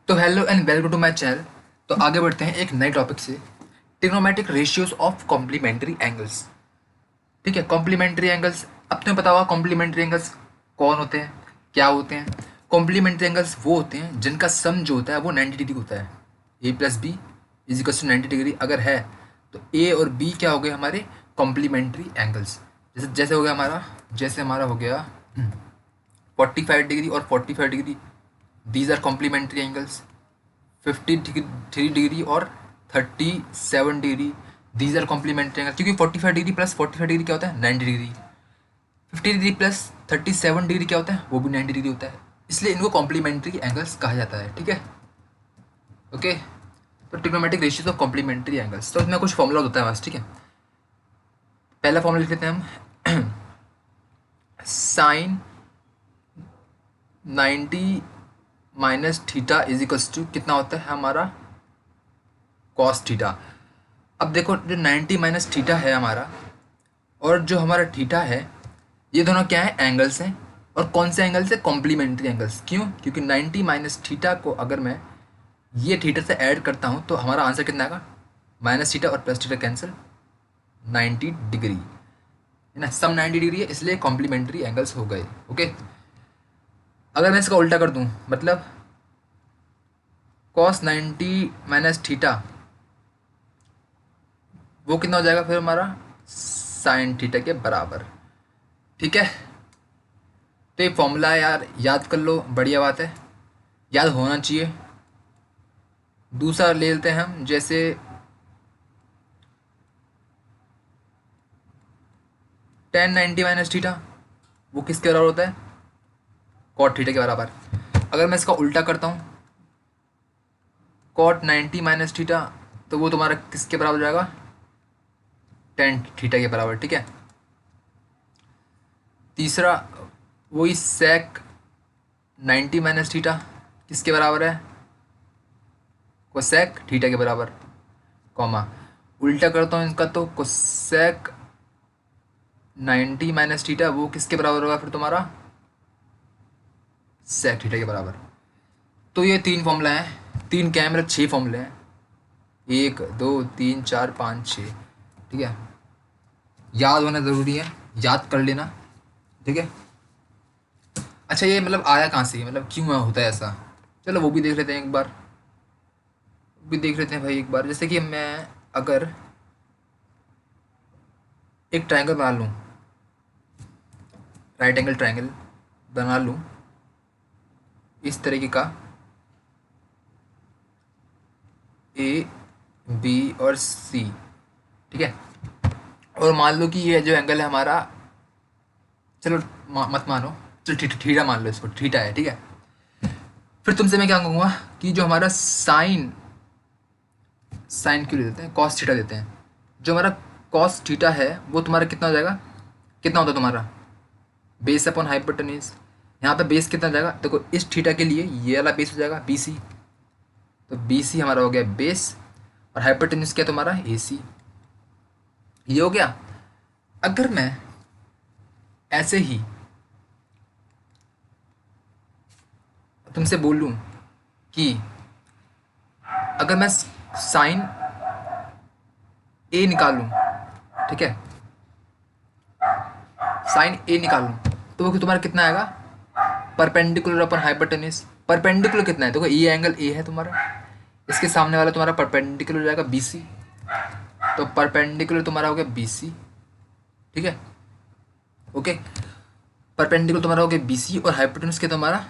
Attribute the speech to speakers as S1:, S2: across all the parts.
S1: तो hello and welcome to my channel. तो आगे बढ़ते हैं एक नए टॉपिक से, trigonometric ratios of complementary angles. ठीक है, कॉम्प्लीमेंट्री एंगल्स अब तुम्हें पता होगा कॉम्प्लीमेंट्री एंगल्स कौन होते हैं, क्या होते हैं। कॉम्प्लीमेंट्री एंगल्स वो होते हैं जिनका सम जो होता है वो 90 डिग्री होता है। A plus B is equal to 90 degree अगर है तो ए और बी क्या हो गए हमारे कॉम्प्लीमेंट्री एंगल्स। जैसे जैसे हो गया हमारा, जैसे हमारा हो गया 45 डिग्री और 45 degree, these are complementary angles. 53 degree और 37 degree, these are complementary angle, क्योंकि 45 डिग्री प्लस 45 डिग्री क्या होता है 90 डिग्री। 50 डिग्री प्लस 37 डिग्री क्या होता है वो भी 90 डिग्री होता है, इसलिए इनको कॉम्प्लीमेंट्री एंगल्स कहा जाता है। ठीक है, ओके। तो trigonometric ratios of complementary angles, तो इसमें कुछ फॉर्मूला होता है बस। ठीक है, पहला फॉर्मूला लिख लेते हैं हम sine 90 minus theta is equals to कितना होता है हमारा कॉस थीटा। अब देखो जो 90 माइनस थीटा है हमारा और जो हमारा थीटा है, ये दोनों क्या है एंगल्स हैं। और कौन से एंगल्स है कॉम्प्लीमेंट्री एंगल्स। क्यों? क्योंकि 90 माइनस थीटा को अगर मैं ये थीटा से ऐड करता हूँ तो हमारा आंसर कितना आएगा, माइनस थीटा और प्लस थीटा कैंसिल, 90 डिग्री है ना, सम 90 डिग्री है, इसलिए कॉम्प्लीमेंट्री एंगल्स हो गए। ओके, अगर मैं इसका उल्टा कर दूँ मतलब कॉस 90 माइनस थीटा वो कितना हो जाएगा फिर हमारा साइन थीटा के बराबर। ठीक है, तो ये फॉर्मूला यार याद कर लो, बढ़िया बात है, याद होना चाहिए। दूसरा ले लेते हैं हम, जैसे टेन 90 माइनस थीटा वो किसके बराबर होता है कॉट थीटा के बराबर। अगर मैं इसका उल्टा करता हूँ कॉट 90 माइनस थीटा तो वो तुम्हारा किसके बराबर हो जाएगा टेन थीटा के बराबर। ठीक है, तीसरा वही सेक 90 माइनस थीटा किसके बराबर है कोसेक थीटा के बराबर, कॉमा उल्टा करता हूँ इनका तो कोसेक 90 माइनस थीटा वो किसके बराबर होगा फिर तुम्हारा सेक थीटा के बराबर। तो ये तीन फॉर्मूला हैं, तीन क्या है मेरे 6 फॉर्मूले हैं, 1 2 3 4 5 6। ठीक है, याद होना ज़रूरी है, याद कर लेना। ठीक है, अच्छा ये मतलब आया कहाँ से, मतलब क्यों होता है ऐसा, चलो वो भी देख लेते हैं एक बार, भी देख लेते हैं भाई एक बार। जैसे कि मैं अगर एक ट्रायंगल बना लूँ, राइट एंगल ट्रायंगल बना लूँ इस तरीके का, ए बी और सी। ठीक है, और मान लो कि ये जो एंगल है हमारा, चलो मत मानो, चलो थीटा मान लो इसको, थीटा है। ठीक है, फिर तुमसे मैं क्या कहूँगा कि जो हमारा साइन, साइन क्यों लेते हैं कॉस थीटा देते हैं, जो हमारा कॉस थीटा है वो तुम्हारा कितना हो जाएगा, कितना होता है तुम्हारा बेस अपॉन हाइपोटेन्यूज। यहाँ पे बेस कितना जाएगा देखो, इस थीटा के लिए ये वाला बेस हो जाएगा बी सी, तो बी सी हमारा हो गया बेस, और हाइपोटेन्यूज क्या तुम्हारा ए सी, ये हो गया। अगर मैं ऐसे ही तुमसे बोलूँ कि अगर मैं साइन ए निकालूँ, ठीक है, साइन ए निकालूँ तो वो तुम्हारा कितना आएगा परपेंडिकुलर अपन हाइपोटेन्यूज। परपेंडिकुलर कितना है देखो, ये एंगल ए है तुम्हारा, इसके सामने वाला तुम्हारा परपेंडिकुलर हो जाएगा बी सी, तो परपेंडिकुलर तुम्हारा हो गया बी सी। ठीक है, ओके, परपेंडिकुलर तुम्हारा हो गया बी सी और हाइपोटेन्यूज के तुम्हारा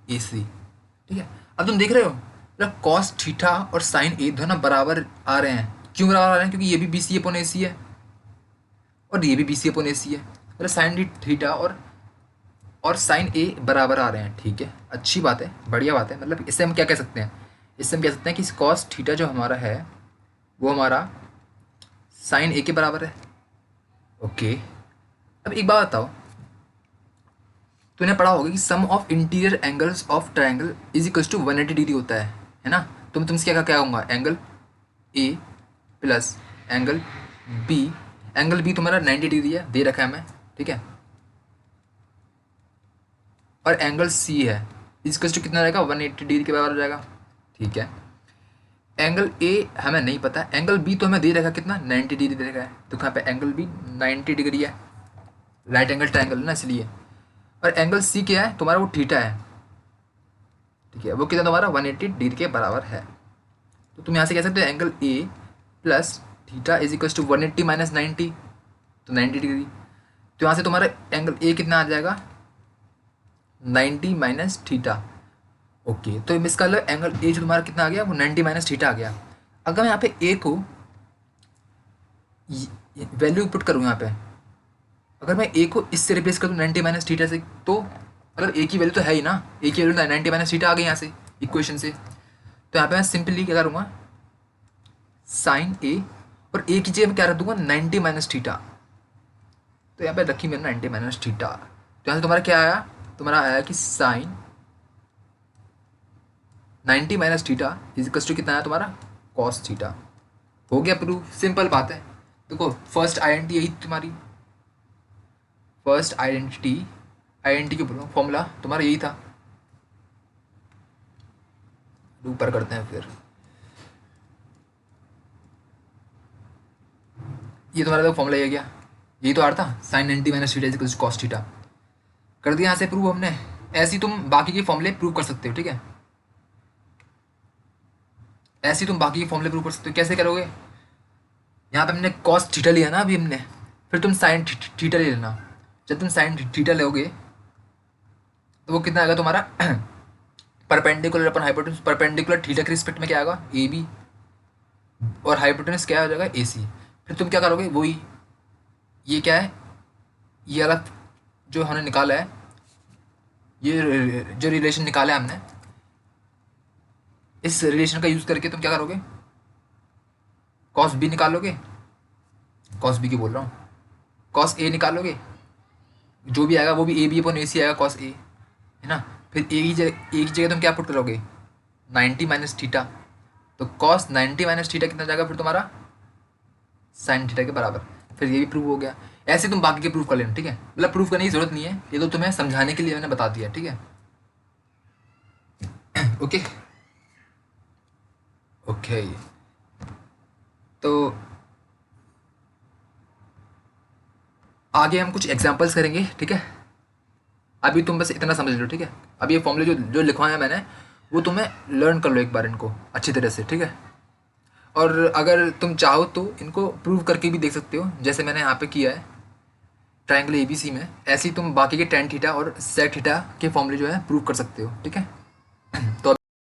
S1: ए सी। ठीक है, अब तुम देख रहे हो मतलब कॉस थीटा और साइन ए दोनों बराबर आ रहे हैं। क्यों बराबर आ रहे हैं? क्योंकि ये भी बी सी अपॉन ए सी है और ये भी बी सी अपॉन ए सी है, मतलब साइन थीटा और साइन ए बराबर आ रहे हैं। ठीक है, अच्छी बात है, बढ़िया बात है। मतलब इससे हम क्या कह सकते हैं, इससे हम कह सकते हैं कि कॉस थीटा जो हमारा है वो हमारा साइन ए के बराबर है। ओके, अब एक बात बताओ, तूने पढ़ा होगा कि sum of interior angles of triangle is equals to 180 degree होता है ना। तुमसे क्या कहूँगा, angle A plus angle B, angle B तुम्हारा 90 डिग्री है, दे रखा है मैं। ठीक है, और एंगल सी है, इसका टू कितना रहेगा 180 डिग्री के बराबर हो जाएगा। ठीक है। एंगल ए हमें नहीं पता, एंगल बी तो हमें दे रखा कितना 90 डिग्री दे रखा है, तो यहाँ पे एंगल बी 90 डिग्री है, राइट एंगल ट्रायंगल है ना इसलिए। और एंगल सी क्या है तुम्हारा, वो थीटा है, ठीक है, वो कितना तुम्हारा 180 डिग्री के बराबर है। तो तुम यहाँ से कह सकते हो angle A plus theta is equal to 180 minus 90, तो 90 डिग्री। तो यहाँ से तुम्हारा एंगल ए कितना आ जाएगा 90 माइनस थीटा। ओके, तो इसका एंगल ए जो तुम्हारा कितना आ गया वो 90 माइनस थीटा आ गया। अगर मैं यहाँ पे ए को वैल्यू पुट करूँ यहाँ पे, अगर मैं ए को इससे रिप्लेस कर दूँ 90 माइनस थीटा से, तो अगर ए की वैल्यू तो है ही ना, ए की वैल्यू 90 माइनस थीटा आ गई यहाँ से इक्वेशन से। तो यहाँ पे मैं सिंपली क्या करूँगा साइन ए, और ए की जगह मैं क्या रख दूँगा 90 माइनस थीटा। तो यहाँ पे रखी मैंने 90 माइनस थीटा। तो यहाँ से तुम्हारा क्या आया, तुम्हारा आया कि sine 90 minus theta is equal to कितना आया तुम्हारा कॉस थीटा। हो गया प्रूफ, सिंपल बात है। देखो फर्स्ट आइडेंटिटी यही तुम्हारी, फर्स्ट आइडेंटिटी के फॉर्मूला तुम्हारा यही था। ऊपर करते हैं फिर, ये तुम्हारा तो फॉर्मूला ये गया, यही तो आ रहा था sine 90 minus theta is equal to cos theta. कर दिया यहाँ से प्रूव हमने। ऐसे ही तुम बाकी के फॉर्मूले प्रूव कर सकते हो, ठीक है, ऐसे ही तुम बाकी के फॉर्मूले प्रूव कर सकते हो। कैसे करोगे, यहाँ पे हमने कॉस थीटा लिया ना अभी हमने, फिर तुम साइन थीटा ले लेना। जब तुम साइन थीटा लोगे तो वो कितना आएगा तुम्हारा perpendicular upon hypotenuse, perpendicular theta के रिस्पेक्ट में क्या आएगा ए बी, और हाइपोटेनस क्या हो जाएगा ए सी। फिर तुम क्या करोगे वही, ये क्या है, ये वाला जो हमने निकाला है, ये जो रिलेशन निकाला है हमने, इस रिलेशन का यूज़ करके तुम क्या करोगे कॉस बी निकालोगे, कॉस बी की बोल रहा हूँ, कॉस ए निकालोगे, जो भी आएगा वो भी ए बी अपन ए सी आएगा कॉस ए, है ना। फिर ए की जगह तुम क्या पुट करोगे 90 माइनस थीटा, तो कॉस 90 माइनस थीटा कितना जाएगा फिर तुम्हारा साइन थीटा के बराबर। फिर ये भी प्रूव हो गया। ऐसे तुम बाकी के प्रूव कर लेना, ठीक है, मतलब प्रूव करने की जरूरत नहीं है, ये तो तुम्हें समझाने के लिए मैंने बता दिया, ठीक है। ओके ओके, तो आगे हम कुछ एग्जांपल्स करेंगे, ठीक है। अभी तुम बस इतना समझ लो, ठीक है। अब ये फॉर्मूले जो जो लिखवाए मैंने वो तुम्हें लर्न कर लो एक बार इनको अच्छी तरह से, ठीक है। और अगर तुम चाहो तो इनको प्रूव करके भी देख सकते हो, जैसे मैंने यहाँ पे किया है ट्रायंगल ABC में। ऐसे ही तुम बाकी के टेन थीटा और सेक थीटा के फॉर्मूले जो है प्रूव कर सकते हो, ठीक है।